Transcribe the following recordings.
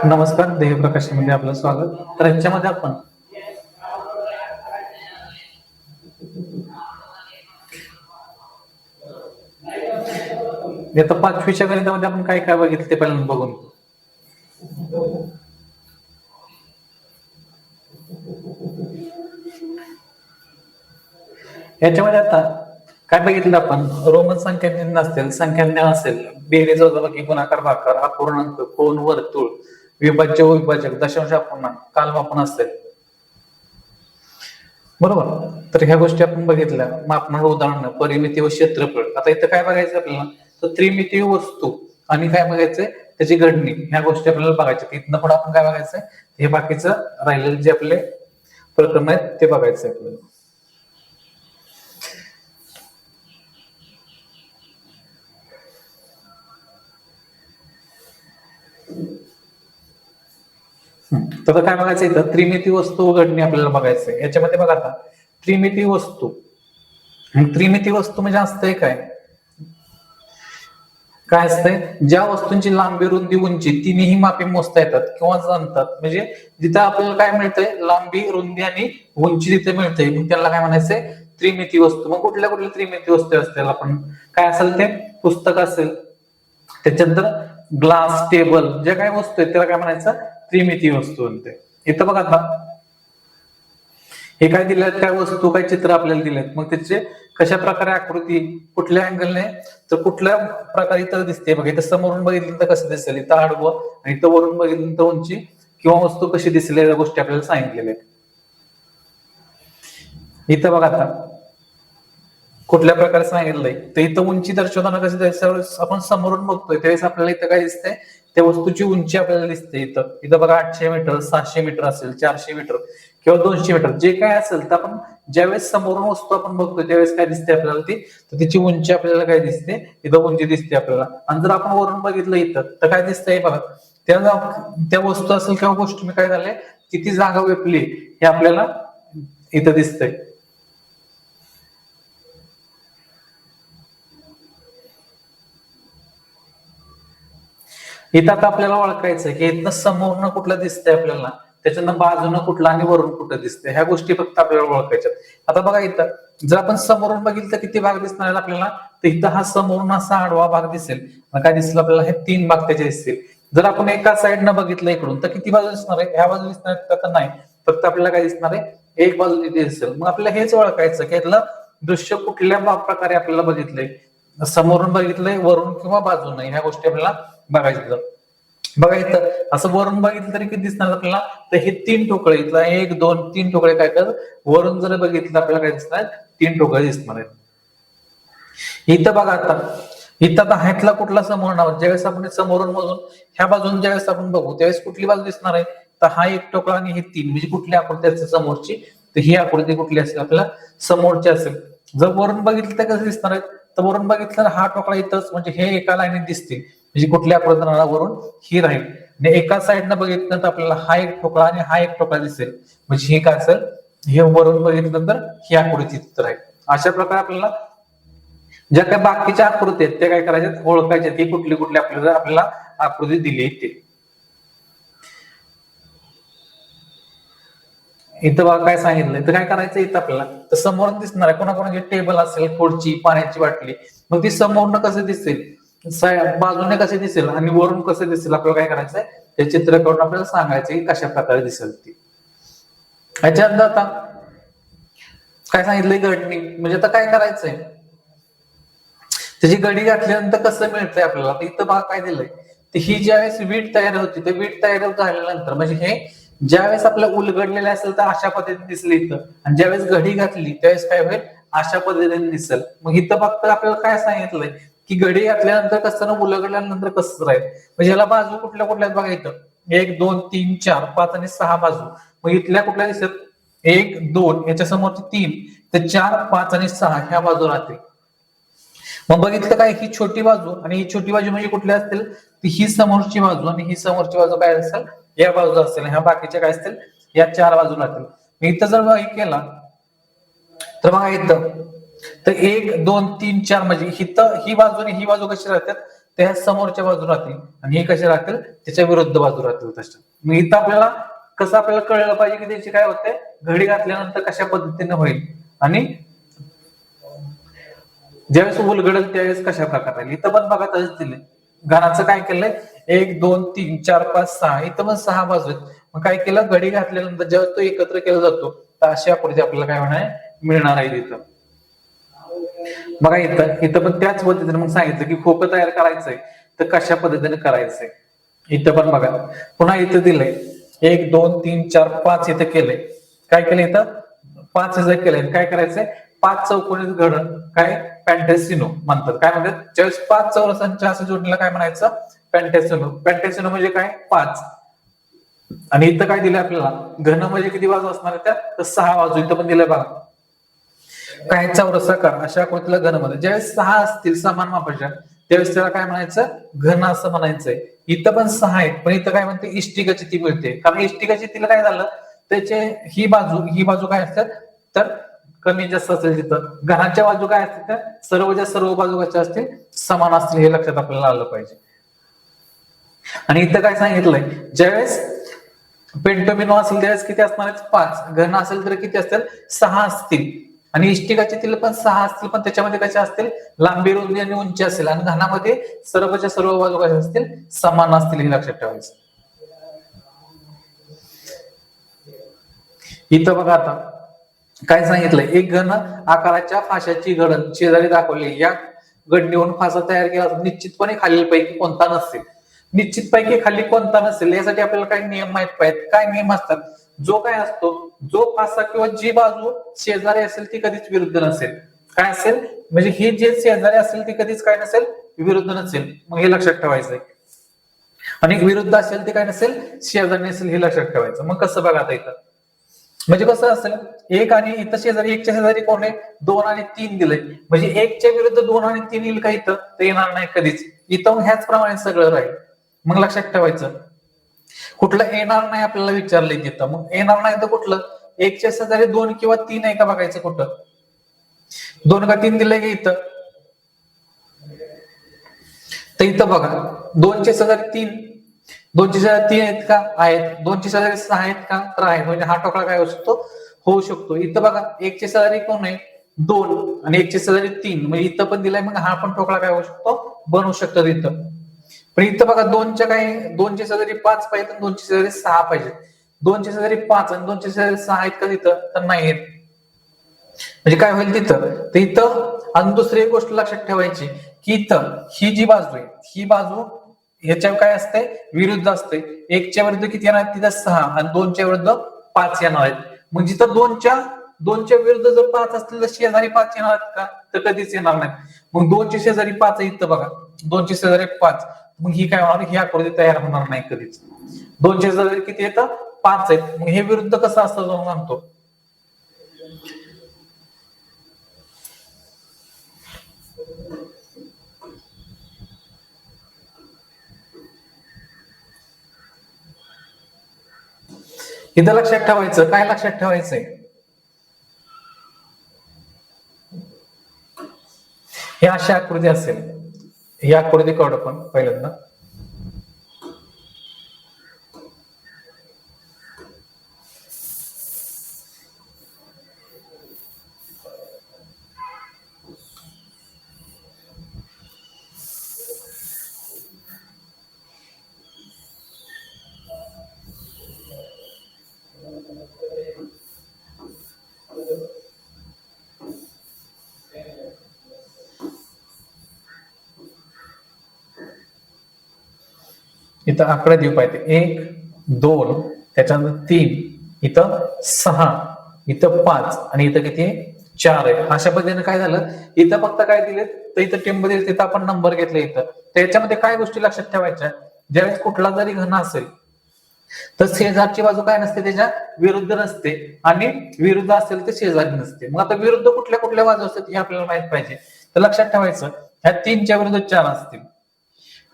नमस्कार, ध्येयप्रकाशामध्ये आपलं स्वागत. तर ह्याच्यामध्ये आपण आता पाचवीच्या गणितामध्ये आपण काय काय बघितलं ते पहिल्यांदा बघून घेऊ. याच्यामध्ये आता काय बघितलं आपण, रोमन संख्या असतील, संख्या असेल, बेरीज वजाबाकी गुणाकार भागाकार, अपूर्णांक, कोन, वर्तुळ, विभाज्य व विभाजक, दशांश अपूर्णांक, कालमापन असेल. बरोबर. तर ह्या गोष्टी आपण बघितल्या. मापनार उदाहरण, परिमिती व क्षेत्रफळ. आता इथं काय बघायचं आपल्याला, तर त्रिमितीय वस्तू आणि काय बघायचंय, त्याची घडणी, ह्या गोष्टी आपल्याला बघायच्या. इथनं पुढे आपण काय बघायचंय, हे बाकीचं राहिलेले जे आपले प्रकरण आहेत ते बघायचंय आपल्याला. तर काय बघायचं इथं, त्रिमिती वस्तू व घडणी आपल्याला बघायचंय. याच्यामध्ये बघा आता, त्रिमिती वस्तू. त्रिमिती वस्तू म्हणजे असतंय काय असतंय, ज्या वस्तूंची लांबी, रुंदी, उंची तिन्ही मापे मोजता येतात किंवा जाणतात. म्हणजे जिथं आपल्याला काय मिळतंय, लांबी, रुंदी आणि उंची जिथे मिळते, मग त्याला काय म्हणायचंय, त्रिमिती वस्तू. मग कुठल्या कुठल्या त्रिमिती वस्तू असतील, आपण काय असेल ते पुस्तक असेल, त्याच्यानंतर ग्लास, टेबल, ज्या काय वस्तू आहेत त्याला काय म्हणायचं, त्रिमिती वस्तू म्हणते. इथं बघा आता, हे काय दिलेत, काय वस्तू, काय चित्र आपल्याला दिलेत, मग त्याचे कशा प्रकारे आकृती, कुठल्या अँगलने, तर कुठल्या प्रकारे इथं दिसते बघा. इथं समोरून बघितलं तर कसं दिसेल, इथं आडवं, आणि इथं वरून बघितलं तर उंची किंवा वस्तू कशी दिसेल, या गोष्टी आपल्याला सांगितलेल्या आहेत. इथं बघा आता, कुठल्या प्रकारे सांगितलंय, तर इथं उंची दर्शवताना कसं द्यायचं, आपण समोरून बघतोय त्यावेळेस आपल्याला इथं काय दिसतंय, त्या वस्तूची उंची आपल्याला दिसते. इथं इथं बघा 800 मीटर, 700 मीटर असेल, 400 मीटर किंवा 200 मीटर, जे काय असेल, तर आपण ज्यावेळेस समोरून वस्तू आपण बघतोय त्यावेळेस काय दिसते आपल्याला ती, तर तिची उंची आपल्याला काय दिसते, इथं उंची दिसते आपल्याला. आणि जर आपण वरून बघितलं इथं, तर काय दिसतंय बघा, त्या वस्तू असेल किंवा गोष्टी काय झाले, किती जागा व्यापली हे आपल्याला इथं दिसतंय. इथं आता आपल्याला ओळखायचं की इथनं समोरनं कुठलं दिसतंय आपल्याला, त्याच्यानं बाजूनं कुठलं आणि वरून कुठं दिसतंय, ह्या गोष्टी फक्त आपल्याला ओळखायच्यात. आता बघा इथं, जर आपण समोरून बघितलं तर किती भाग दिसणार आहेत आपल्याला, तर इथं हा समोरून असा आडवा भाग दिसेल. काय दिसलं आपल्याला, हे 3 भाग त्याचे दिसतील. जर आपण एका साईडनं बघितलं इकडून, तर किती बाजू दिसणार आहे, ह्या बाजू दिसणार आहेत का, नाही, फक्त आपल्याला काय दिसणार आहे, एक बाजू तिथे दिसेल. मग आपल्याला हेच ओळखायचं की यातलं दृश्य कुठल्या प्रकारे आपल्याला बघितलंय, समोरून बघितलंय, वरून किंवा बाजूने, ह्या गोष्टी आपल्याला बघायचं. बघा इथं असं वरून बघितलं तरी किती दिसणार आपल्याला, तर हे 3 ठोकळे, इथला 1 2 3 ठोकळे काय कर, वरून जर बघितलं आपल्याला काय दिसणार, 3 ठोकळे दिसणार आहेत. इथं बघा आता, इथं आता ह्यातला कुठला समोर नाव, ज्यावेळेस आपण समोरून मधून ह्या बाजून ज्यावेळेस आपण बघू त्यावेळेस कुठली बाजू दिसणार आहे, तर हा 1 ठोकळा आणि हे 3, म्हणजे कुठली आकृती असेल समोरची, तर ही आकृती कुठली असेल, आपल्याला समोरची असेल. जर वरून बघितलं तर कसं दिसणार आहे, तर वरून बघितलं तर हा ठोकळा इथंच, म्हणजे हे एका लाईनीत दिसतील, म्हणजे कुठल्या आकृतीला वरून ही राहील. आणि एका साईडनं बघितलं तर आपल्याला हा एक ठोकळा आणि हा एक ठोकळा दिसेल, म्हणजे हे काय असेल, हे वरून बघितलं तर ही आकृती तिथं राहील. अशा प्रकारे आपल्याला ज्या काही बाकीच्या आकृती आहेत त्या काय करायच्या, ओळखायच्या की कुठली कुठली आपल्याला आकृती दिली आहे ते. इथं बघा काय सांगितलंय, तर काय करायचं इथं आपल्याला, तर समोरून दिसणार आहे कोणाकोणाची टेबल असेल, खुर्ची, पाण्याची बाटली, मग ती समोरनं कसं दिसेल, बाजूने कसे दिसेल आणि वरून कसं दिसेल, आपल्याला काय करायचंय, ते चित्र करून आपल्याला सांगायचं की कशा प्रकारे दिसेल ती. ह्याच्यानंतर आता काय सांगितलंय, घडणी, म्हणजे आता काय करायचंय, त्याची गडी घातल्यानंतर कसं मिळतंय आपल्याला, इथं भाग काय दिलंय, तर ही ज्यावेळेस वीट तयार होती, ते वीट तयार झाल्यानंतर, म्हणजे हे ज्यावेळेस आपल्याला उलगडलेलं असेल तर अशा पद्धतीने दिसलं इथं, आणि ज्यावेळेस घडी घातली त्यावेळेस काय होईल, अशा पद्धतीने दिसेल. मग इथं फक्त आपल्याला काय सांगितलंय की घडी घातल्यानंतर कसं, उलगडल्यानंतर कसं राहील, म्हणजे याला बाजू कुठल्या कुठल्या बघा इथं, 1 2 3 4 5 आणि 6 बाजू. मग इथल्या कुठल्या दिसत, 1 2, याच्या समोरची 3, तर 4 5 आणि 6 ह्या बाजू राहतील. मग बघितलं काय, ही छोटी बाजू आणि ही छोटी बाजू म्हणजे कुठल्या असतील, ही समोरची बाजू आणि ही समोरची बाजू काय असेल, या बाजू असतील, ह्या बाकीच्या काय असतील, या 4 बाजू राहतील. इथं जर हे केला तर बघा इथं, तर 1 2 3 4, म्हणजे इथं ही बाजू आणि ही बाजू कशी राहतात, त्या समोरच्या बाजू राहतील आणि हे कसे राहतील त्याच्या विरुद्ध बाजू राहतील तशा. मग इथं आपल्याला कसं आपल्याला कळलं पाहिजे की त्याची काय होते घडी घातल्यानंतर कशा पद्धतीने होईल आणि ज्यावेळेस उलगडल त्यावेळेस कशा प्रकारे राहील. इथं पण बघा तसंच दिले. घराचं काय केलंय 1 2 3 4 5 6 इथं पण 6 बाजू आहेत. मग काय केलं घडी घातल्यानंतर जेव्हा तो एकत्र केला जातो तर अशी आकृती आपल्याला काय होणार मिळणार आहे इथं. बघा इथं पण त्याच पद्धतीने मग सांगितलं की खोकं तयार करायचंय तर कशा पद्धतीने करायचंय. इथं पण बघा पुन्हा इथं दिलंय 1 2 3 4 5 इथं केलंय. काय केलं इथं 5 हजार केलंय. काय करायचंय 5 चौकोनी घड काय पॅन्टेसिनो म्हणतात. काय म्हणतात ज्यावेळेस 5 चौरसांच्या असं जोडणीला काय म्हणायचं पॅन्टेसिनो. पॅन्टेसिनो म्हणजे काय 5. आणि इथं काय दिलं आपल्याला घन म्हणजे किती बाजू असणार आहे त्या तर 6 बाजू इथं पण दिलंय बघा. काय चौरसाकार अशा आकृतीला घन म्हणतात. ज्यावेळेस 6 असतील समान मापाच्या त्यावेळेस त्याला काय म्हणायचं घन असं म्हणायचंय. इथं पण 6 आहेत पण इथं काय म्हणते इष्टिकाची ती मिळते कारण इष्टिकाची तिला काय झालं त्याचे ही बाजू काय असतात तर कमी जास्त असेल. तिथं घनाच्या बाजू काय असतील तर सर्व बाजू कशा असतील समान असतील हे लक्षात आपल्याला आलं पाहिजे. आणि इथं काय सांगितलंय ज्यावेळेस पेंटोमिनो असेल त्यावेळेस किती असणार आहेत 5. घन असेल तर किती असतील 6 असतील. आणि इष्टिकाचे तिला पण 6 असतील पण त्याच्यामध्ये कशा असतील लांबी रुंदी आणि उंची असेल. आणि घनामध्ये सर्वच्या सर्व बाजू कशा असतील समान असतील हे लक्षात ठेवायचं. इथं बघा आता काय सांगितलंय एक घन आकाराच्या फाशाची घडण शेजारी दाखवली. या घडणीवरून फासा तयार केला निश्चितपणे खालीलपैकी कोणता नसेल. निश्चितपैकी खाली कोणता नसेल यासाठी आपल्याला काही नियम माहित पाहिजेत. काय नियम असतात जो काय असतो जो फासा किंवा जी बाजू शेजारी असेल ती कधीच विरुद्ध नसेल. काय असेल म्हणजे ही जे शेजारी असेल ती कधीच काय नसेल विरुद्ध नसेल. मग हे लक्षात ठेवायचंय. आणि विरुद्ध असेल ते काय नसेल शेजारी नसेल हे लक्षात ठेवायचं. मग कसं बघा आता इथं म्हणजे कसं असेल 1 आणि इथं शेजारी 1च्या शेजारी कोण आहे 2 आणि 3 दिलंय म्हणजे 1च्या विरुद्ध 2 आणि 3 येईल का इथं ते येणार नाही कधीच. इथं ह्याच प्रमाणे सगळं राहील. मग लक्षात ठेवायचं कुठलं येणार नाही आपल्याला विचारलंय तिथं. मग येणार नाही तर कुठलं 1च्या शेजारी 2 किंवा 3 आहे का बघायचं कुठं 2 का 3 दिलंय का इथं तर इथं बघा 2च्या शेजारी 3 2च्या शेजारी 3 आहेत का आहेत. 2च्या शेजारी 6 आहेत का तर आहेत. म्हणजे हा टोकळा काय होऊ शकतो. इथं बघा 1च्या शेजारी कोण आहे 2 आणि 1च्या शेजारी 3 म्हणजे इथं पण दिलाय मग हा पण टोकळा काय होऊ शकतो बनवू शकतो इथं. पण इथं बघा 2च्या शेजारी 5 पाहिजे आणि 2च्या शेजारी 6 पाहिजे. 2च्या शेजारी 5 आणि 2च्या शेजारी 6 आहेत का तिथं तर नाही आहेत. म्हणजे काय होईल तिथं तर इथं आणि दुसरी एक गोष्ट लक्षात ठेवायची की इथं ही जी बाजू आहे ही बाजू ह्याच्या काय असते विरुद्ध असते. 1च्या विरुद्ध किती येणार तिथं 6 आणि 2च्या विरुद्ध 5 येणार आहेत. मग जिथं 2च्या विरुद्ध जर 5 असतील तर शेजारी 5 येणार आहेत का तर कधीच येणार नाहीत. मग 2च्या शेजारी 5 आहे इथं बघा 2च्या शेजारी 5 मग ही काय होणार ही आकृती तयार होणार नाही कधीच. 2च्या शेजारी किती येतं 5 आहेत. मग हे विरुद्ध कसं असतं जाऊन सांगतो. इथं लक्षात ठेवायचं काय लक्षात ठेवायचंय ही अशी आकृती असेल. ही आकृती काढू आपण पहिल्यांदा. इथं आकडे देऊ पाहिजे 1 2 त्याच्यानंतर 3 इथं 6 इथं 5 आणि इथं किती 4 आहे. अशा पद्धतीने काय झालं इथं फक्त काय दिले तर इथं टेम मध्ये तिथं आपण नंबर घेतले. इथं त्याच्यामध्ये काय गोष्टी लक्षात ठेवायच्या ज्यावेळेस कुठला जरी घन असेल तर शेजारची बाजू काय नसते त्याच्या विरुद्ध नसते आणि विरुद्ध असेल तर शेजारी नसते. मग आता विरुद्ध कुठल्या कुठल्या बाजू असतात हे आपल्याला माहित पाहिजे. तर लक्षात ठेवायचं ह्या 3च्या विरुद्ध 4 असतील.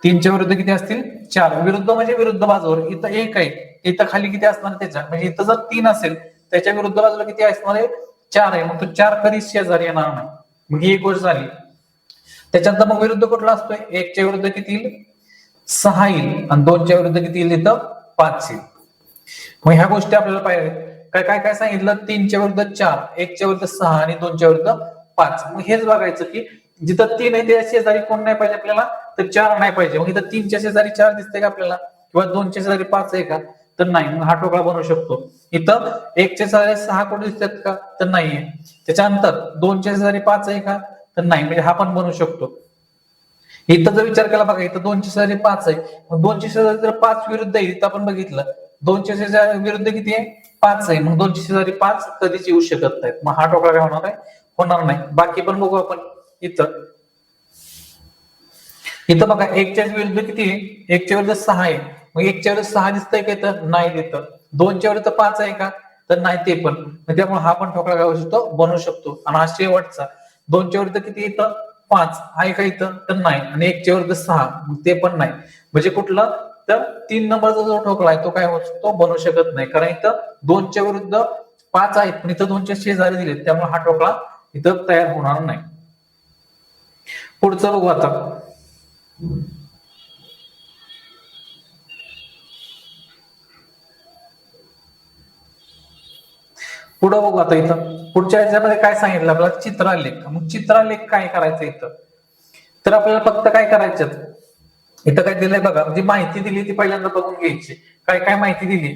3च्या विरुद्ध किती असतील 4 विरुद्ध म्हणजे विरुद्ध बाजूवर इथं 1 आहे इथं खाली किती असणार त्याच्या म्हणजे इथं जर 3 असेल त्याच्या विरुद्ध बाजूला किती असणार आहे 4 आहे. मग तो 4 कधीच शेजारी येणार नाही. मग ही एक गोष्ट झाली. त्याच्यानंतर मग विरुद्ध कुठला असतोय, 1च्या विरुद्ध किती येईल, 6 येईल, आणि 2च्या विरुद्ध किती येईल, इथं 5 येईल. मग ह्या गोष्टी आपल्याला पाहिजे. काय काय काय सांगितलं, 3च्या विरुद्ध 4, 1च्या विरुद्ध 6 आणि 2च्या विरुद्ध 5. मग हेच बघायचं की जिथं 3 आहे त्या शेजारी कोण नाही पाहिजे आपल्याला, तर 4 नाही पाहिजे. मग इथं 3च्या शेजारी 4 दिसते का आपल्याला, किंवा 2च्या शेजारी 5 आहे का, तर नाही. मग हा ठोकळा बनवू शकतो. इथं 1च्या शेजारी 6 कोण दिसतात का, तर नाहीये. त्याच्यानंतर 2च्या शेजारी 5 आहे का, तर नाही. म्हणजे हा पण बनवू शकतो. इथं जर विचार केला बघा, इथं 2च्या शेजारी 5 आहे, मग 2च्या शेजारी जर 5 विरुद्ध आहे, इथं आपण बघितलं 2च्या शेजारी विरुद्ध किती आहे, 5 आहे. मग 2च्या शेजारी 5 कधीच येऊ शकत नाहीत. मग हा ठोकळा काय होणार आहे, होणार नाही. बाकी पण बघू आपण. इथं इथं बघा 1च्या विरुद्ध किती आहे, 1च्या विरुद्ध 6 आहे. मग 1च्या विरुद्ध 6 दिसतंय का, इथं नाही देतं. 2च्या विरुद्ध 5 आहे का, तर नाही ते पण. त्यामुळे हा पण ठोकळा काय होऊ शकतो, बनवू शकतो. आणि हा शेवटचा 2च्या विरुद्ध किती, इथं 5 आहे का, इथं तर नाही. आणि 1च्या विरुद्ध 6 ते पण नाही. म्हणजे कुठलं, तर 3 नंबरचा जो ठोकळा आहे तो काय होऊ शकतो, बनवू शकत नाही. कारण इथं 2च्या विरुद्ध 5 आहेत, पण इथं 2च्या शेजारी दिलेत, त्यामुळे हा ठोकळा इथं तयार होणार नाही. पुढचं बघू आता. पुढं बघू आता. इथं पुढच्या ह्याच्यामध्ये काय सांगितलं आपल्याला, चित्रालेख. मग चित्रालेख काय करायचं इथं, तर आपल्याला फक्त काय करायचं, इथं काय दिलंय बघा, जी माहिती दिली ती पहिल्यांदा बघून घ्यायची. काय काय माहिती दिली,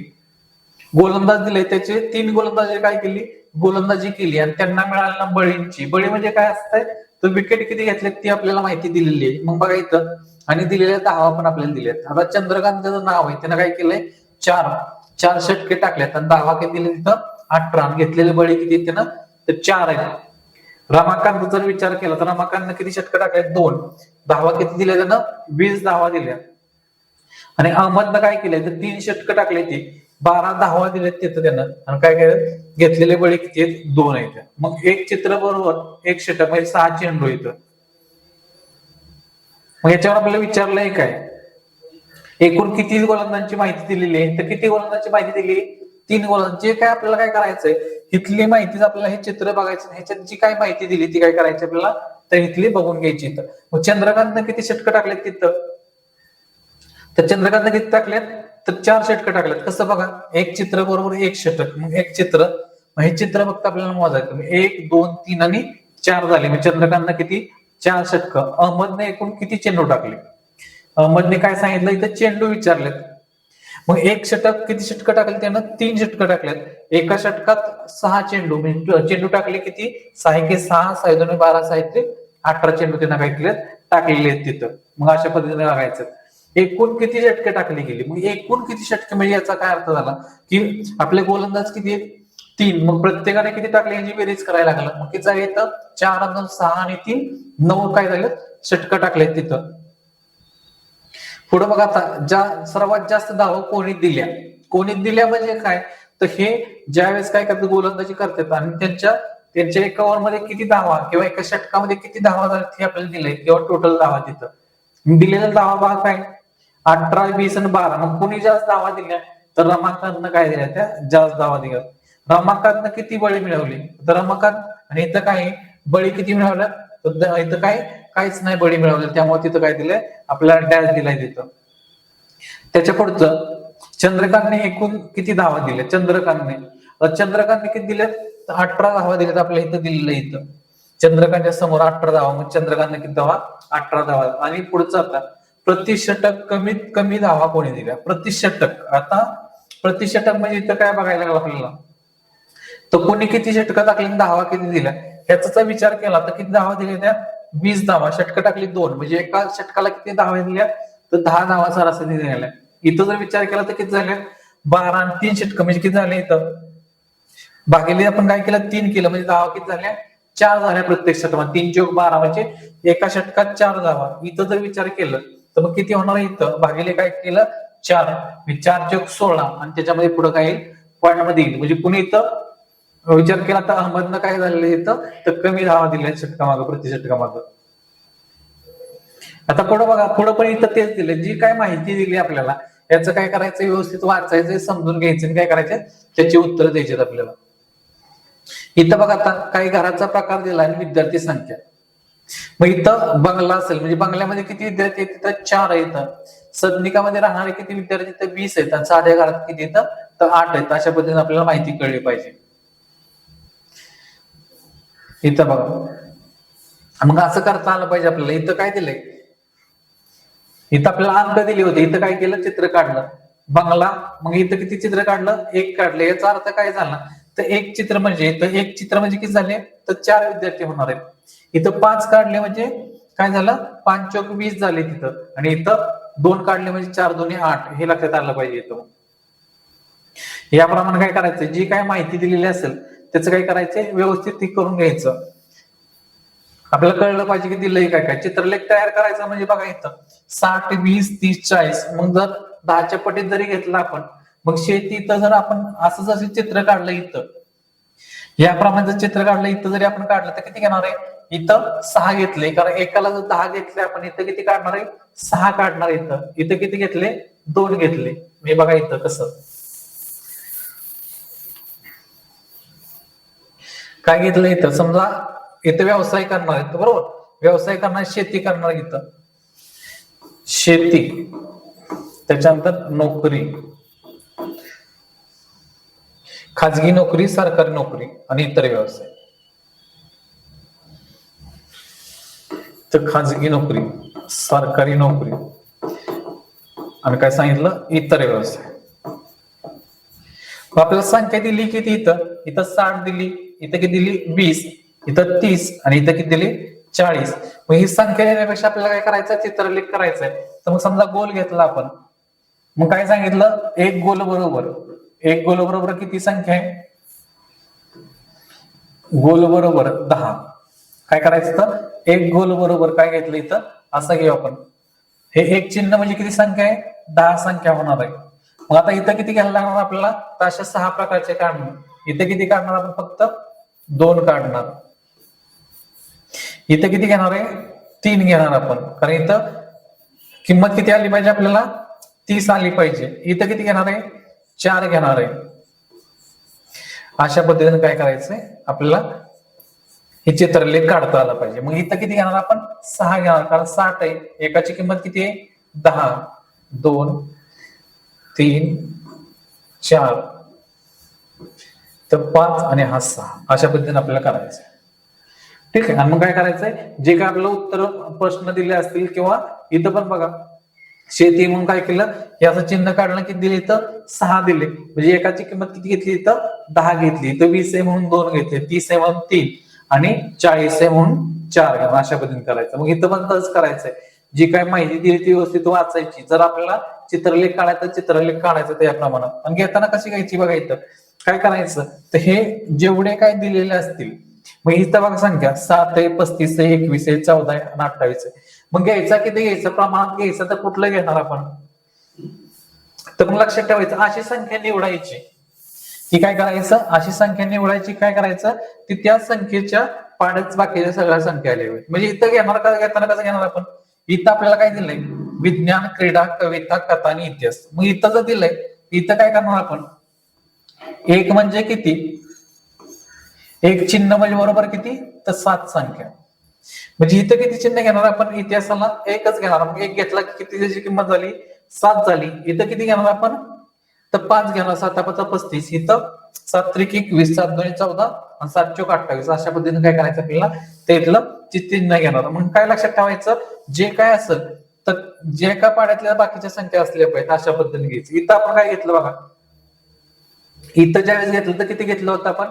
गोलंदाज दिले, त्याचे 3 गोलंदाजी काय केली, गोलंदाजी केली, आणि त्यांना मिळालेल्या बळींची, बळी म्हणजे काय असतंय, तर विकेट किती घेतल्यात ती आपल्याला माहिती दिलेली आहे. मग बघा इथं, आणि दिलेल्या धावा पण आपल्याला दिल्यात. आता चंद्रकांतचं नाव आहे, त्यानं काय केलंय, 4 षटके टाकल्यात, आणि धावा किती दिले तिथं, 18. घेतलेले बळी किती त्यानं, तर 4 आहेत. रमाकांत जर विचार केला तर रमाकांतनं किती षटकं टाकल्यात, 2. धावा किती दिल्या त्यानं, 20 धावा दिल्या. आणि अहमदनं काय केलंय, तर 3 षटकं टाकले, ती 12 धावा दिल्यात तिथं त्यानं. आणि काय केलं, घेतलेले बळी किती आहेत, 2 आहेत. मग एक चित्र बरोबर 1 षटक म्हणजे 6 चेंडू इथं. मग याच्यावर आपल्याला विचारलंय काय, एकूण किती गोलंदाजांची माहिती दिलेली आहे, तर किती गोलंदाजांची माहिती दिली, 3 गोलंदाज. जे काय आपल्याला काय करायचंय, इथली माहिती आपल्याला हे चित्र बघायचं, ह्याच्यात जी काय माहिती दिली ती काय करायची आपल्याला, तर इथली बघून घ्यायची. इथं मग चंद्रकांतनं किती षटकं टाकलेत तिथं, तर चंद्रकांतनं किती टाकलेत, तर 4 षटकं टाकलेत. कसं बघा, एक चित्र बरोबर 1 षटक, मग एक चित्र, मग हे चित्र फक्त आपल्याला मोजायचं. 1 2 3 आणि 4 झाले. मग चंद्रकांतनं किती, 4 षटकं. अहमदने एकूण किती चेंडू टाकले, अहमदने काय सांगितलं, इथं चेंडू विचारलेत. मग एक षटक किती षटकं टाकले, त्यानं 3 षटकं टाकलेत. एका षटकात 6 चेंडू, म्हणजे चेंडू टाकले किती, 6 × 6 6 × 2 12 6 × 18 चेंडू त्यांना काय केलेत, टाकलेले आहेत तिथं. मग अशा पद्धतीने बघायचं, एकूण किती षटके टाकली गेली. मग एकूण किती षटके म्हणजे याचा काय अर्थ झाला, की आपले गोलंदाज किती आहेत, 3. मग प्रत्येकाने किती टाकले याची बेरीज करायला लागलं. मग किती झाले, तर 4 2 6 आणि 3 9 काय झालं, षटकं टाकलेत तिथं. पुढे बघा आता, ज्या सर्वात जास्त धावा कोणी दिल्या म्हणजे काय, तर हे ज्यावेळेस काय करतात, गोलंदाजी करतात, आणि त्यांच्या एका ओव्हरमध्ये किती धावा किंवा एका षटकामध्ये किती धावा झाल्या हे आपल्याला दिलंय, किंवा टोटल धावा तिथं दिलेल्या धावा बघा काय, 18 20 आणि 12. मग कोणी जास्त धावा दिल्या, तर रमाकांतनं काय दिल्या, त्या जास्त धावा दिल्या. रमाकांतनं किती बळी मिळवली, तर रमाकांत, आणि इथं काय बळी किती मिळवल्या, तर इथं काय काहीच नाही बळी मिळवले, त्यामुळे तिथं काय दिलंय, आपल्याला डॅश दिलाय तिथं. त्याच्या पुढचं, चंद्रकांतने एकूण किती धावा दिल्या, चंद्रकांतने किती दिल्यात, 18 धावा दिल्यात. आपल्या इथं दिलेलं, इथं चंद्रकांतच्या समोर 18 धावा, मग चंद्रकांतने किती धावा, 18 धावा. आणि पुढचं आता, प्रतिषटक कमीत कमी धावा कोणी दिल्या, प्रतिषटक. आता प्रतिषटक म्हणजे इथं काय बघायला लागलं आपल्याला, तर कोणी किती षटकं टाकली, धावा किती दिल्या, ह्याचा विचार केला तर किती धावा दिल्या, त्या 20 धावा. षटकं टाकली 2, म्हणजे एका षटकाला किती धावा दिल्या, तर 10 धावा सरासरी दिल्या. इथं जर विचार केला तर किती झाल्या, 12 आणि 3 षटकं म्हणजे किती झाले, इथं भागिले आपण काय केलं, 3 केलं, म्हणजे धावा किती झाल्या, 4 झाल्या प्रत्येक षटकात. 3 × 12 म्हणजे एका षटकात 4 धावा. इथं जर विचार केलं तर मग किती होणार, इथं भागिले काय केलं, 4, 4 × 16, आणि त्याच्यामध्ये पुढे काय येईल, पॉईंट मध्ये येईल. म्हणजे कुणी इथं विचार केला तर अहमदनं काय झालेलं इथं, तर कमी धावा दिल्या षटकामागं, प्रति षटकामागं. आता पुढे बघा, पुढे पण इथं तेच दिले, जी काय माहिती दिली आपल्याला, याचं काय करायचं, व्यवस्थित वाचायचं, समजून घ्यायचं, आणि काय करायचं, त्याची उत्तर द्यायची आपल्याला. इथं बघा आता, काही घराचा प्रकार दिला आणि विद्यार्थी संख्या. मग इथं बंगला असेल म्हणजे बंगल्यामध्ये किती विद्यार्थी आहेत? तिथं 4 आहेत. सदनिकामध्ये राहणारे किती विद्यार्थी? तिथं 20 आहेत. आणि साध्या घरात किती येतं? तर 8 आहेत. अशा पद्धतीने आपल्याला माहिती कळली पाहिजे. इथं बघा, मग असं करता आलं पाहिजे आपल्याला. इथं काय दिलंय? इथं आपल्याला अंक दिले होते. इथं काय केलं? चित्र काढलं. बंगला, मग इथं किती चित्र काढलं? 1 काढलं. याचा अर्थ काय झाला? तर एक चित्र म्हणजे इथं एक चित्र म्हणजे किती झाले? तर 4 विद्यार्थी होणार आहेत. इथं 5 काढले म्हणजे काय झालं? 5 चौक 20 झाले तिथं. आणि इथं 2 काढले म्हणजे 4 2 8. हे लक्षात आलं पाहिजे इथं. याप्रमाणे काय करायचं? जी काय माहिती दिलेली असेल त्याचं काय करायचंय? व्यवस्थित ठीक करून घ्यायचं. आपल्याला कळलं पाहिजे की दिलंय काय काय. चित्रलेख तयार करायचा म्हणजे बघा इथं 60 20 30 40. मग जर 10च्या पटीत जरी घेतलं आपण, मग शेती इथं जर आपण असं जसं चित्र काढलं इथं, याप्रमाणे जर चित्र काढलं इथं जरी आपण काढलं तर किती घेणार आहे? इथं 6 घेतले, कारण एकाला जर 10 घेतले आपण, इथं किती काढणार आहे? 6 काढणार. इथं इथं किती घेतले? 2 घेतले. मी बघा इथं कसं काय घेतलं. इथं समजा इथं व्यवसाय करणार आहेत, बरोबर? व्यवसाय करणार, शेती करणार. इथं शेती, त्याच्यानंतर नोकरी, खाजगी नोकरी, सरकारी नोकरी आणि इतर व्यवसाय. तर खाजगी नोकरी, सरकारी नोकरी आणि काय सांगितलं? इतर व्यवसाय. आपल्याला संख्या दिली किती? इथं 60 दिली, इथं किती दिली? 20, इथं 30 आणि इथं किती दिली? 40. मग ही संख्या देण्यापेक्षा आपल्याला काय करायचं? चित्रलेख करायचंय. तर मग समजा गोल घेतला आपण, मग काय सांगितलं? एक गोल बरोबर किती संख्या आहे? गोल बरोबर 10. काय करायचं? तर एक गोल बरोबर काय घेतलं इथं? असं घेऊ आपण. हे एक चिन्ह म्हणजे किती संख्या आहे? 10 संख्या होणार आहे. मग आता इथं किती घ्यायला लागणार आपल्याला? तर अशा 6 प्रकारचे काढणार. इथं किती काढणार आपण? फक्त 2 काढणार. इथं किती घेणार आहे? 3 घेणार आपण, कारण इथं किंमत किती आली पाहिजे आपल्याला? 30 आली पाहिजे. इथं किती घेणार आहे? 4 घेणार आहे. अशा पद्धतीने काय करायचंय आपल्याला? हे चित्रलेख काढता आला पाहिजे. मग इथं किती घेणार आपण? 6 घेणार, कारण 60 आहे. एकाची किंमत किती आहे? 10. 2 3 4 तर 5 आणि हा 6. अशा पद्धतीने आपल्याला करायचं. ठीक आहे. आणि मग काय करायचंय? जे काय आपल्याला उत्तर प्रश्न दिले असतील, किंवा इथं पण बघा शेती, म्हणून काय केलं? हे असं चिन्ह काढलं, किती दिले? इथं 6 दिले. म्हणजे एकाची किंमत किती घेतली? इथं 10 घेतली. इथं 20 आहे म्हणून 2 घेतले, 30 आहे म्हणून 3 आणि 40 आहे म्हणून 4 घेणार. अशा पद्धतीने करायचं. मग इथं पण तसंच करायचंय. जी काय माहिती दिली ती व्यवस्थित वाचायची. जर आपल्याला चित्रलेख काढायचा, चित्रलेख काढायचा त्याप्रमाणे. आणि घेताना कशी घ्यायची बघा. इथं काय करायचं? तर हे जेवढे काय दिलेले असतील, मग इथं बघा संख्या 7 आहे, 35 आहे, 21 आहे, 14 आहे आणि 28 आहे. मग घ्यायचा किती घ्यायचं? प्रमाणात घ्यायचं तर कुठलं घेणार आपण? तर मग लक्षात ठेवायचं, अशी संख्या निवडायची की काय करायचं? अशी संख्या निवडायची, काय करायचं? ती त्या संख्येच्या पाड्याच बाकीच्या सगळ्या संख्या आल्या. म्हणजे इथं घेणार का? घेताना कसं घेणार आपण? इथं आपल्याला काय दिलंय? विज्ञान, क्रीडा, कविता, कथा आणि इतिहास. मग इथं जर दिलंय, इथं काय करणार आपण? एक म्हणजे किती? एक चिन्ह म्हणजे बरोबर किती? तर 7 संख्या. म्हणजे इथं किती चिन्ह घेणार आपण? इतिहासाला एकच घेणार. मग एक घेतला की किती त्याची किंमत झाली? 7 झाली. इथं किती घेणार आपण? तर 5 घेणार. 7 5 35. इथं 7 3 21, 7 2 14 आणि 7 4 28. अशा पद्धतीने काय करायचं आपल्याला? ते इथलं चिन्ह घेणार. मग काय लक्षात ठेवायचं? जे काय असेल तर जे का पाड्यातल्या बाकीच्या संख्या असल्या पाहिजेत अशा पद्धतीने घ्यायची. इथं आपण काय घेतलं बघा. इथं ज्यावेळेस घेतलं तर किती घेतलं होतं आपण?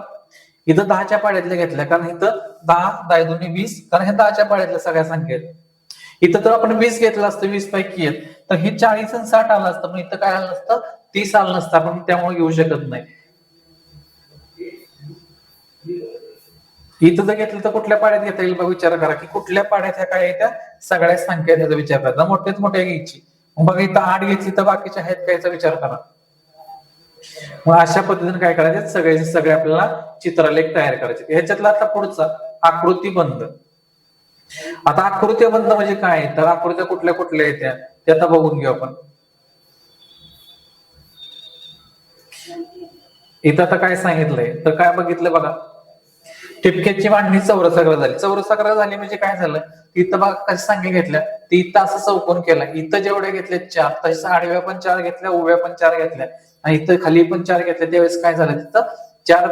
इथं 10च्या पाड्यातल्या घेतल्या, कारण इथं 10 10 2 20, कारण हे 10च्या पाड्यातल्या सगळ्या संख्या आहेत. इथं तर आपण 20 घेतलं असतं, 20 पैकी आहेत, तर हे 40 आणि 60 आलं असतं. पण इथं काय आलं नसतं? 30 आलं नसतं. आपण त्यामुळे घेऊ शकत नाही. इथं जर घेतलं तर कुठल्या पाड्यात घेता येईल? विचार करा की कुठल्या पाड्यात ह्या काय त्या सगळ्या संख्या त्याचा विचार करायचा. मोठ्यात मोठ्या घ्यायची. मग बघा इथं 8 घेतली तर बाकीच्या आहेत का याचा विचार करा. मग अशा पद्धतीने काय करायचे? सगळे आपल्याला चित्रलेख तयार करायचे. ह्याच्यातला आता पुढचा आकृतीबंध. आता आकृतीबंध म्हणजे काय? तर आकृत्या कुठल्या कुठल्या येत्या ते आता बघून घेऊ आपण. इथं आता काय सांगितलंय? तर काय बघितलं बघा. ठिपक्याची मांडणी चौरसाकार झाली. चौरसाकार झाली म्हणजे काय झालं? इथं बघा कशा संख्या घेतल्या, तर इथं असं चौकोन केला, इथं जेवढ्या घेतल्या 4, तसेच आडव्या पण 4 घेतल्या, उभ्या पण 4 घेतल्या आणि इथं खाली पण 4 घेतल्या. त्यावेळेस काय झालं तिथं 4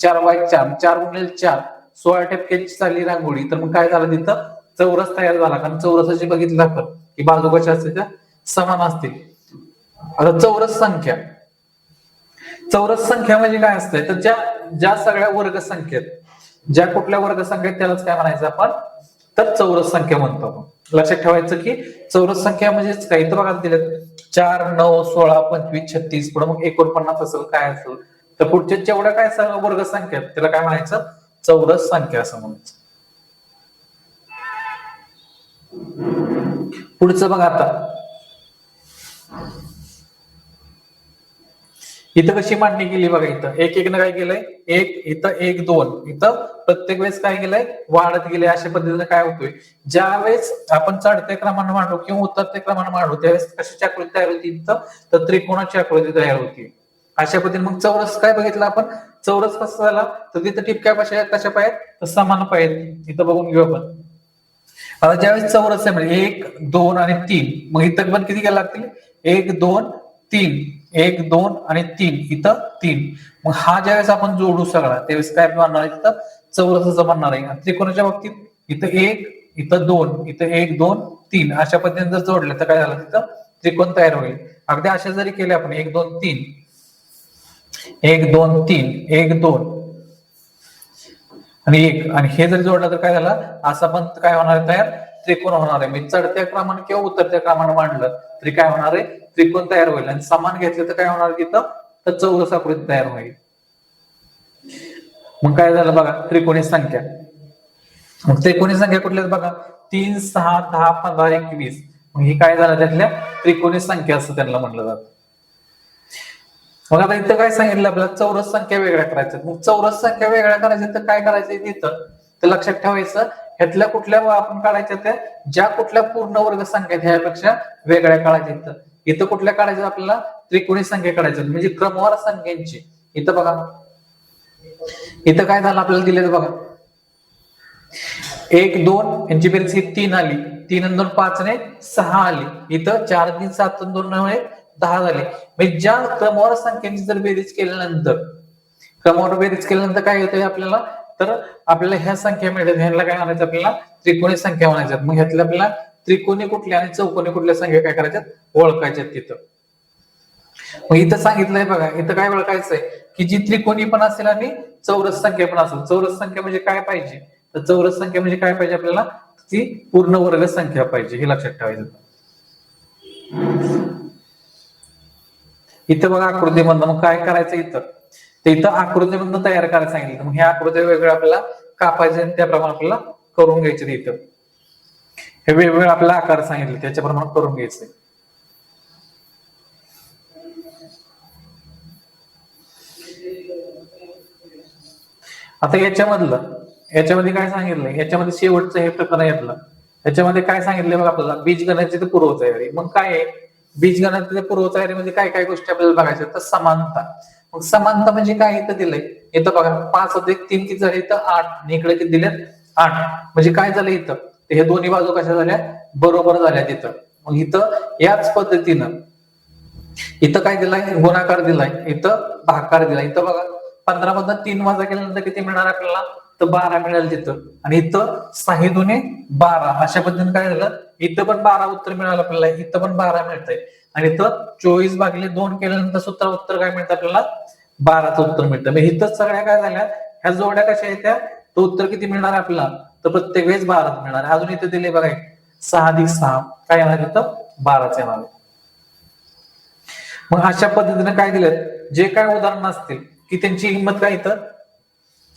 4 4 गुणिले 4 16 टक्क्याची चालली रांगोळी. तर मग काय झालं तिथं चौरस तयार झाला, कारण चौरसाची बघितलं आपण की बाजू कशा असतील त्या समान असतील. आता चौरस संख्या म्हणजे काय असते, तर ज्या ज्या सगळ्या वर्ग संख्येत ज्या कुठल्या वर्ग संख्येत त्यालाच काय म्हणायचं आपण, तर चौरस संख्या म्हणतो आपण. लक्षात ठेवायचं की चौरस संख्या म्हणजेच काय, इथं बघा दिले 4 9 16 25 36 पुढे मग 49 असेल काय असेल, तर पुढच्या जेवढ्या काय सगळ्या वर्ग संख्या त्याला काय म्हणायचं, चौरस संख्या असं म्हणायचं. पुढचं बघा आता, इथं कशी मांडणी केली बघा, इथं एक एक न काय केलंय, एक इथं 1 2 इथं प्रत्येक वेळेस काय केलंय वाढत गेले. अशा पद्धतीने काय होतोय, ज्या वेळेस आपण चढत्या क्रमाने मांडू किंवा उतरत्या क्रमाने मांडू त्यावेळेस कशाची आकृती तयार होती इथं, तर त्रिकोणाची आकृती तयार होती. अशा पद्धतीने मग चौरस काय बघितलं आपण, चौरस कसा झाला, तर तिथं टिपक्या कशा पाहिजेत, तर समान पाहिजेत. इथं बघून घेऊ आपण. आता ज्यावेळेस चौरस आहे म्हणजे 1 2 आणि 3, मग इथं पण किती घ्यायला लागतील, 1 2 3 1 2 आणि 3 इथं 3. मग हा ज्यावेळेस आपण जोडू सगळा त्यावेळेस काय बनणार आहे, तिथं चौरसाचं बनणार आहे. त्रिकोणाच्या बाबतीत इथं 1 इथं 2 इथं 1 2 3 अशा पद्धतीने जर जोडले तर काय झालं, तिथं त्रिकोण तयार होईल. अगदी अशा जरी केले आपण 1 2 3 1 2 3 1 2 आणि 1 आणि हे जरी जोडलं तर काय झालं, असं पण काय होणार आहे तयार, त्रिकोण होणार आहे. मी चढत्या क्रमाने किंवा उतरत्या क्रमाने मांडलं तरी काय होणार आहे, त्रिकोण तयार होईल. आणि समान घेतले तर काय होणार तिथं, तर चौरस आकृती तयार होईल. मग काय झालं बघा, त्रिकोणी संख्या. मग त्रिकोणी संख्या कुठल्या बघा, 3 6 10 15 21. मग ही काय झालं, त्यातल्या त्रिकोणी संख्या असं त्यांना म्हटलं जातं. मग आता इथं काय सांगितलं आपल्याला, चौरस संख्या वेगळ्या करायच्या. मग चौरस संख्या वेगळ्या करायच्या तर काय करायचं तिथं, तर लक्षात ठेवायचं ह्यातल्या कुठल्या आपण काढायच्या, त्या ज्या कुठल्या पूर्ण वर्ग संख्या ह्यापेक्षा वेगळ्या काढायच्या. इथं इथं कुठल्या काढायच्या आपल्याला, त्रिकोणी संख्या काढायच्या म्हणजे क्रमवार संख्यांची. इथं बघा, इथं काय झालं आपल्याला दिलेलं बघा, 1 2 यांची बेरीज 3 आली, 3 आणि 2 5 ने 6 आली. इथं 4 3 7 2 9 10 झाले. म्हणजे ज्या क्रमवार संख्यांची जर बेरीज केल्यानंतर काय होतंय आपल्याला, तर आपल्याला ह्या संख्या मिळतात, ह्याला काय म्हणायचं आपल्याला, त्रिकोणी संख्या म्हणायच्यात. मग ह्यातल्या आपल्याला त्रिकोणी कुठल्या आणि चौकोनी कुठल्या संख्या काय करायच्यात, ओळखायच्यात तिथं. मग इथं सांगितलंय बघा, इथं काय ओळखायचंय की जी त्रिकोणी पण असेल आणि चौरस संख्या पण असेल. चौरस संख्या म्हणजे काय पाहिजे, तर चौरस संख्या म्हणजे काय पाहिजे आपल्याला, ती पूर्ण वर्ग संख्या पाहिजे, हे लक्षात ठेवायचं. इथं बघा आकृतीमधनं मग काय करायचं, इथं आकृतीमधनं तयार करायला सांगितलं. मग ह्या आकृत्या वेगळ्या आपल्याला कापायचे आणि त्याप्रमाणे आपल्याला करून घ्यायचे. इथं हे वेगवेगळे आपल्याला आकार सांगितले त्याच्याप्रमाणे करून घ्यायचे. आता याच्यामध्ये काय सांगितलंय, याच्यामध्ये शेवटचं हे प्रकरण घेतलं. याच्यामध्ये काय सांगितलंय बघा आपल्याला, बीजगणिताची पूर्वतयारी. मग काय आहे, बीजगणिताच्या पूर्वतयारीमध्ये काय काय गोष्टी आपल्याला बघायच्या, तर समानता. मग समानता म्हणजे काय, इथं दिलंय, इथं बघा 5 अधिक 3 किती झाले, इथं 8 आणि इकडे किती दिले 8. म्हणजे काय झालं इथं, हे दोन्ही बाजू कशा झाल्या, बरोबर झाल्या तिथं. मग इथं याच पद्धतीनं इथं काय दिलाय, गुणाकार दिलाय, इथं भागाकार दिलाय. इथं बघा 15 मधनं 3 वजा केल्यानंतर किती मिळणार आपल्याला, तर 12 मिळेल तिथं. आणि इथं 6 दुने 12 अशा पद्धतीने काय झालं, इथं पण 12 उत्तर मिळालं आपल्याला, इथं पण 12 मिळतंय. आणि इथं 24 भागिले 2 केल्यानंतर सुद्धा उत्तर काय मिळतं आपल्याला, 12चं उत्तर मिळतं. मग इथं सगळ्या काय झाल्या, ह्या जोड्या कशा येत्या, तर उत्तर किती मिळणार आपल्याला, तर प्रत्येक वेळेस 12 मिळणार. अजून इथं दिले बघा 6 अधिक 6 काय येणार, इथं 12च येणार. मग अशा पद्धतीने काय दिलं, जे काय उदाहरण असतील की त्यांची किंमत काय इथं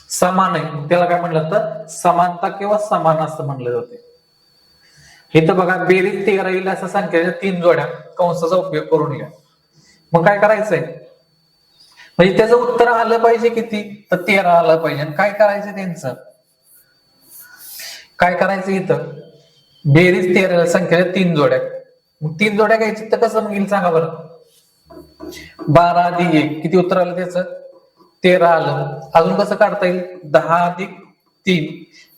समान आहे, त्याला काय म्हणलं तर समानता किंवा समान असं म्हणलं जाते. इथं बघा बेरीज 13 येईल असं संख्येच्या 3 जोड्या कंसाचा उपयोग करून घ्या. मग काय करायचंय, म्हणजे त्याचं उत्तर आलं पाहिजे किती, तर 13 आलं पाहिजे. आणि काय करायचं त्यांचं, काय करायचं, इथं बेरीज 13 संख्येच्या 3 जोड्या. मग 3 जोड्या घ्यायची तर कसं येईल सांगा बरं, 12 अधिक 1 किती उत्तर आलं त्याचं, 13 आलं. अजून कसं काढता येईल, 10 अधिक 3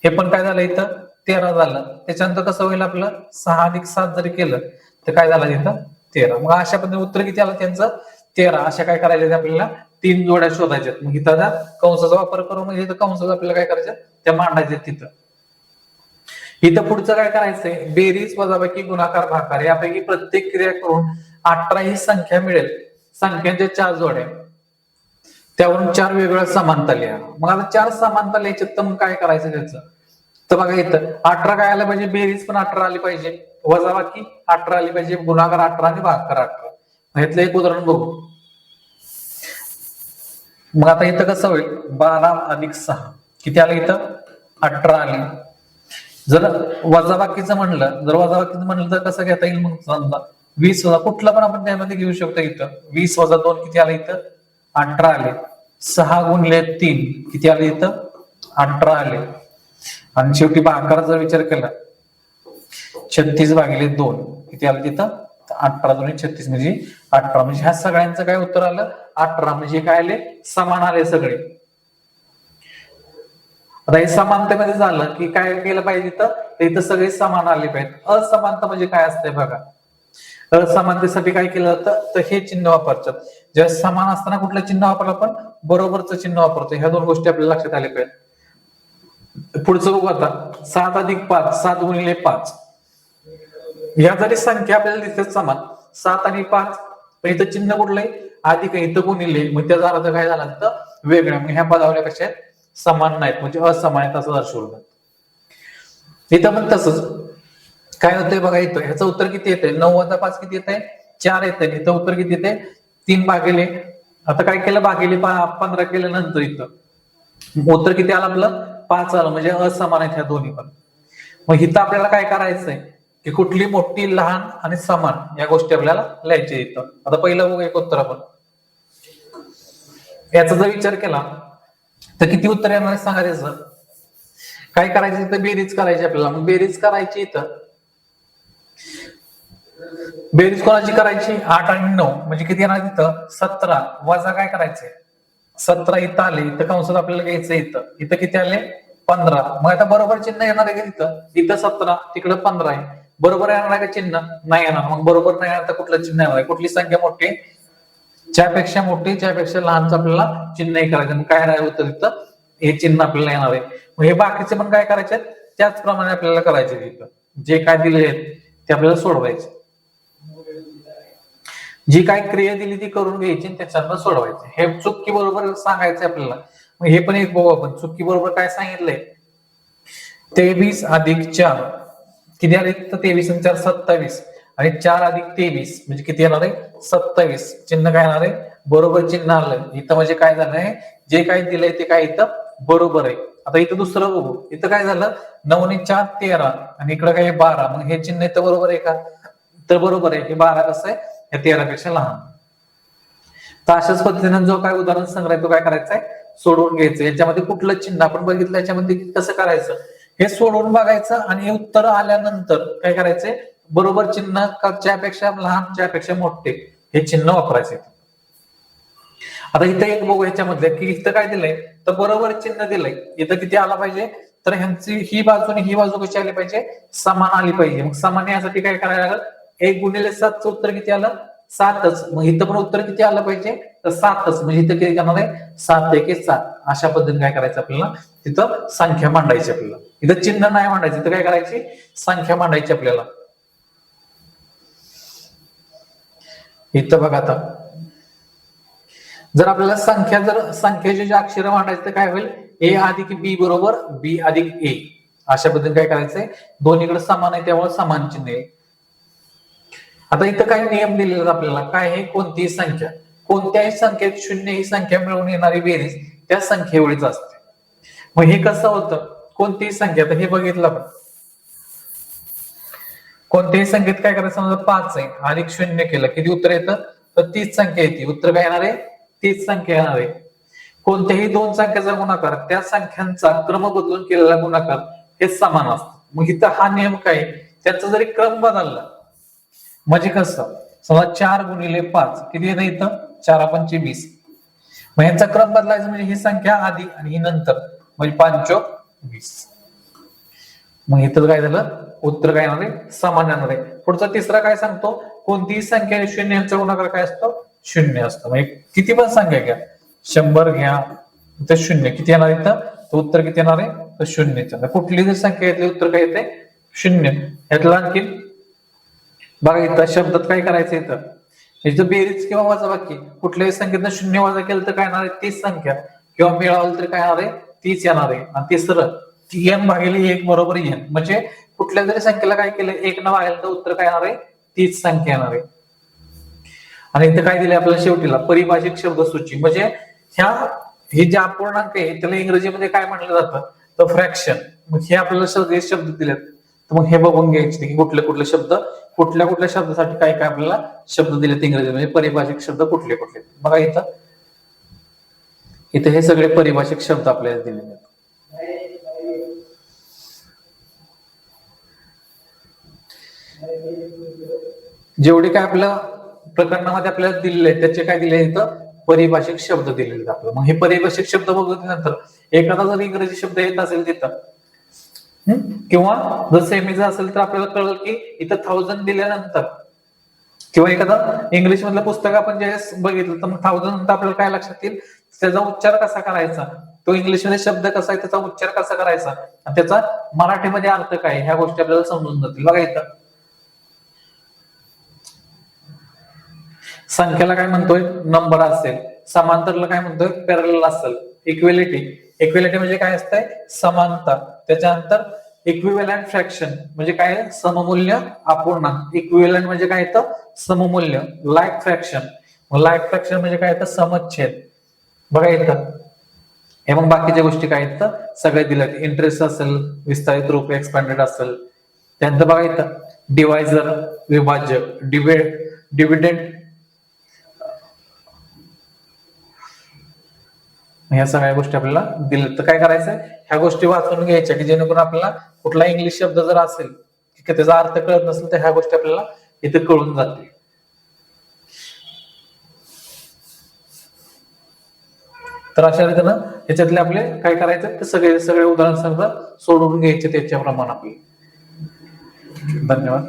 हे पण काय झालं इथं 13 झालं. त्याच्यानंतर कसं होईल आपलं 6 अधिक 7 जरी केलं तर काय झालं तिथं 13. मग अशा पद्धतीने उत्तर किती आलं त्यांचं 13. अशा काय करायचं आपल्याला 3 जोड्या शोधायच्यात. मग इथं कंसाचा वापर करून म्हणजे इथं कंसाचा आपल्याला काय करायचं त्या मांडायच्या तिथं. इथं पुढचं काय करायचंय बेरीज वजाबाकी गुणाकार भागाकार यापैकी प्रत्येक क्रिया करून 18 ही संख्या मिळेल. संख्यांच्या 4 जोड्या त्यावरून 4 वेगवेगळ्या समानता लिहा. मग आता 4 समानता लिहायच्यात तर मग काय करायचं त्याचं तर बघा इथं 18 काय आलं पाहिजे बेरीज पण 18 आली पाहिजे वजाबाकी 18 आली पाहिजे गुणाकार 18 आणि भागाकार 18. ह्यातलं एक उदाहरण बघू. मग आता इथं कसं होईल 12 अधिक 6 किती आलं इथं 18 आले. जर वजाबाकीचं म्हणलं तर कसं घेता येईल मग समजा 20 वजा कुठला पण आपण त्यामध्ये घेऊ शकतो. इथं 20 वजा 2 किती आलं इथं 18 आले. 6 गुणिले 3 किती आले इथं 18 आले. आणि शेवटी भागाकाराचा विचार केला 36 भागिले 2 किती आलं तिथं 18 2 36 म्हणजे 18. म्हणजे ह्या सगळ्यांचं काय उत्तर आलं 18. म्हणजे काय आले समान आले सगळे. आता हे समानतेमध्ये झालं की काय केलं पाहिजे इथं सगळे समान आले पाहिजे. असमानता म्हणजे काय असते बघा. असमानतेसाठी काय केलं जातं तर हे चिन्ह वापरतात. जेव्हा समान असताना कुठलं चिन्ह वापरलं आपण बरोबरचं चिन्ह वापरतो. ह्या 2 गोष्टी आपल्याला लक्षात आल्या पाहिजे. पुढचं बघू आता 7 अधिक 5 7 गुणिले 5 ह्या जरी संख्या आपल्याला दिसतात समान 7 आणि 5 पण इथं चिन्ह कुठलंय अधिक इथं गुणिले मग त्याचा अर्थ काय झाला तिथं वेगळ्या. मग ह्या पदावल्या कशा आहेत समान नाहीत म्हणजे असमान आहेत असं दर्शवलं. इथं पण तसंच काय होतंय बघा इथं ह्याचं उत्तर किती येतंय 9 वजा 5 किती येतंय 4 येतंय. इथं उत्तर किती येतंय 3 भागिले आता काय केलं भागिले 15 केल्यानंतर इथं उत्तर किती आलं आपलं 5 आलं. म्हणजे असमान आहेत ह्या दोन्ही पण. मग इथं आपल्याला काय करायचंय की कुठली मोठी लहान आणि समान या गोष्टी आपल्याला लिहायच्या इथं. आता पहिलं बघू एक उत्तर आपण याचा जर विचार केला तर किती उत्तर येणार आहे सांगा. त्याचं काय करायचं इथं बेरीज करायची आपल्याला. मग बेरीज करायची इथं बेरीज कोणाची करायची 8 आणि 9 म्हणजे किती येणार तिथं 17 वजा काय करायचंय 17 इथं आले. इथं कंसात आपल्याला घ्यायचं इथं किती आले 15. मग आता बरोबर चिन्ह येणार आहे का इथं 17 तिकडं 15 आहे. बरोबर येणार आहे का चिन्ह नाही येणार. मग बरोबर नाही येणार तर कुठलं चिन्ह येणार आहे कुठली संख्या मोठी ज्यापेक्षा मोठी ज्यापेक्षा लहानचं आपल्याला चिन्ह करायचं. मग काय राहिलं होतं तिथं हे चिन्ह आपल्याला येणार आहे. मग हे बाकीचे पण काय करायचे त्याचप्रमाणे आपल्याला करायचे. तिथं जे काय दिले आहेत ते आपल्याला सोडवायचे. जी काय क्रिया दिली ती करून घ्यायची त्याच्यानं सोडवायचे. हे चुकी बरोबर सांगायचं आपल्याला. मग हे पण एक बघू आपण चुकी बरोबर काय सांगितलंय 23 अधिक 4 किती आले तर 23 आणि 4 27 आणि 4 अधिक 23 म्हणजे किती येणार आहे 27. चिन्ह काय येणार आहे बरोबर चिन्ह आलं इथं. म्हणजे काय झालंय जे काय दिलंय ते काय इथं बरोबर आहे. आता इथं दुसरं बघू इथं काय झालं 9 आणि 4 13 आणि इकडं काय 12. मग हे चिन्ह इथं बरोबर आहे का तर बरोबर आहे. हे 12 कसं आहे हे 13 पेक्षा लहान. तर अशाच पद्धतीने जो काय उदाहरण संग्रह तो काय करायचा आहे सोडवून घ्यायचं. याच्यामध्ये कुठलं चिन्ह आपण बघितलं याच्यामध्ये कसं करायचं हे सोडवून बघायचं. आणि हे उत्तर आल्यानंतर काय करायचंय बरोबर चिन्ह ज्यापेक्षा लहान ज्यापेक्षा मोठे हे चिन्ह वापरायचे. आता इथं एक बघू ह्याच्यामध्ये की इथं काय दिलंय तर बरोबर चिन्ह दिलंय. इथं किती आला पाहिजे तर ह्यांची ही बाजू आणि ही बाजू कशी आली पाहिजे समान आली पाहिजे. मग समान यासाठी काय करायला लागेल 1 गुणिले 7चं उत्तर किती आलं 7च. मग इथं पण उत्तर किती आलं पाहिजे तर 7च. म्हणजे इथं किती करणार आहे 7 1 7. अशा पद्धतीने काय करायचं आपल्याला तिथं संख्या मांडायची आपल्याला. इथं चिन्ह नाही मांडायचं इथं काय करायची संख्या मांडायची आपल्याला. इथं बघा आता जर आपल्याला संख्येचे जे अक्षर मांडायचे तर काय होईल ए अधिक बी बरोबर बी अधिक ए. अशा पद्धतीने काय करायचंय दोन्हीकडे समान आहे त्यामुळे समान चिन्ह आहे. आता इथं काय नियम दिलेला आपल्याला काय आहे कोणतीही संख्या कोणत्याही संख्येत 0 ही संख्या मिळवून येणारी बेरीज त्या संख्येएवढीच असते. मग हे कसं होतं कोणतीही संख्या तर हे बघितलं आपण कोणत्याही संख्येत काय करायचं समजा 5 आहे अधिक 0 केलं किती उत्तर येतं तर 30 संख्या येते. उत्तर काय येणार आहे 30 संख्या येणार आहे. कोणत्याही 2 संख्येचा गुणाकार त्या संख्यांचा क्रम बदलून केलेला गुणाकार हे समान असतं. मग इथं हा नियम काय त्याचा जरी क्रम बदलला म्हणजे कसं समजा 4 गुणिले 5 किती येतं इथं 4 5 20. मग यांचा क्रम बदलायचा म्हणजे ही संख्या आधी आणि ही नंतर म्हणजे 5 20. मग इथं काय झालं, उत्तर काय येणार आहे, समान येणार आहे. पुढचा तिसरा काय सांगतो, कोणतीही संख्या आणि शून्य यांचा गुणाकार काय असतो, शून्य असतो. म्हणजे किती पण संख्या घ्या, 100 घ्या, तर शून्य किती येणार इथं, तर उत्तर किती येणार आहे, तर शून्य. कुठली जर संख्या घेतली उत्तर काय येते, शून्य. यातला आणखी बघा इथं शब्दात काय करायचं, इथं बेरीज किंवा वजाबाकी कुठल्याही संख्येतनं शून्य वजा केलं तर काय येणार आहे, तीच संख्या, किंवा मिळावलं तर काय येणार आहे, तीच येणार आहे. आणि तिसरं n भागिले 1 बरोबर n, म्हणजे कुठल्या जरी संख्येला काय केलं, 1 न भागलं तर उत्तर काय येणार आहे, तीच संख्या येणार आहे. आणि इथे काय दिले आपल्याला शेवटीला, परिभाषिक शब्दसूची. म्हणजे हे जे अपूर्णांक आहे त्याला इंग्रजीमध्ये काय म्हटलं जातं, तर फ्रॅक्शन. मग हे आपल्याला सगळे शब्द दिलेत, तर मग हे बघून घ्यायचे की कुठले कुठले शब्द, कुठल्या कुठल्या शब्दासाठी काय काय आपल्याला शब्द दिलेत इंग्रजीमध्ये, परिभाषिक शब्द कुठले कुठले. बघा इथं हे सगळे परिभाषिक शब्द आपल्याला दिलेले आहेत. जेवढे काय आपल्या प्रकरणामध्ये आपल्याला दिलेले आहेत त्याचे काय दिले इथं, परिभाषिक शब्द दिलेले आहेत आपल्याला. मग हे परिभाषिक शब्द बघितल्यानंतर एखादा जर इंग्रजी शब्द येत असेल तिथं, किंवा जर सेमीचा असेल तर आपल्याला कळलं की इथं 1000 दिल्यानंतर, किंवा एखादा इंग्लिश मधलं पुस्तक आपण ज्यावेळेस बघितलं तर मग 1000 नंतर आपल्याला काय लक्षात येईल, त्याचा उच्चार कसा करायचा, तो इंग्लिश मध्ये शब्द कसा आहे त्याचा उच्चार कसा करायचा, आणि त्याचा मराठीमध्ये अर्थ काय, ह्या गोष्टी आपल्याला समजून जातील. बघा इथं संख्याला काय म्हणतोय, नंबर असेल. समांतरला काय म्हणतोय, पॅरलल असेल. इक्विलिटी म्हणजे काय असतंय, समानता. त्याच्यानंतर इक्विव्हॅलंट फ्रॅक्शन म्हणजे काय, सममूल्य अपूर्णांक. इक्विव्हॅलंट म्हणजे काय येतं, सममूल्य. लाईक फ्रॅक्शन म्हणजे काय येतं, समच्छेद. बघा येतं हे. मग बाकीच्या गोष्टी काय येतं, सगळे दिल्यात. इंटरेस्ट असेल, विस्तारित रूप एक्सपांडेड असेल. त्यानंतर बघा येतं डिवायझर, विभाज्य, डिव्हिडंड. ह्या सगळ्या गोष्टी आपल्याला दिल्या. तर काय करायचंय, ह्या गोष्टी वाचून घ्यायच्या की जेणेकरून आपल्याला कुठला इंग्लिश शब्द जर असेल की त्याचा अर्थ कळत नसेल तर ह्या गोष्टी आपल्याला इथे कळून जातील. तर अशा रीतीनं ह्याच्यातले आपले काय करायचं, ते सगळे उदाहरण सोडवून घ्यायचे त्याच्याप्रमाणे आपले. धन्यवाद.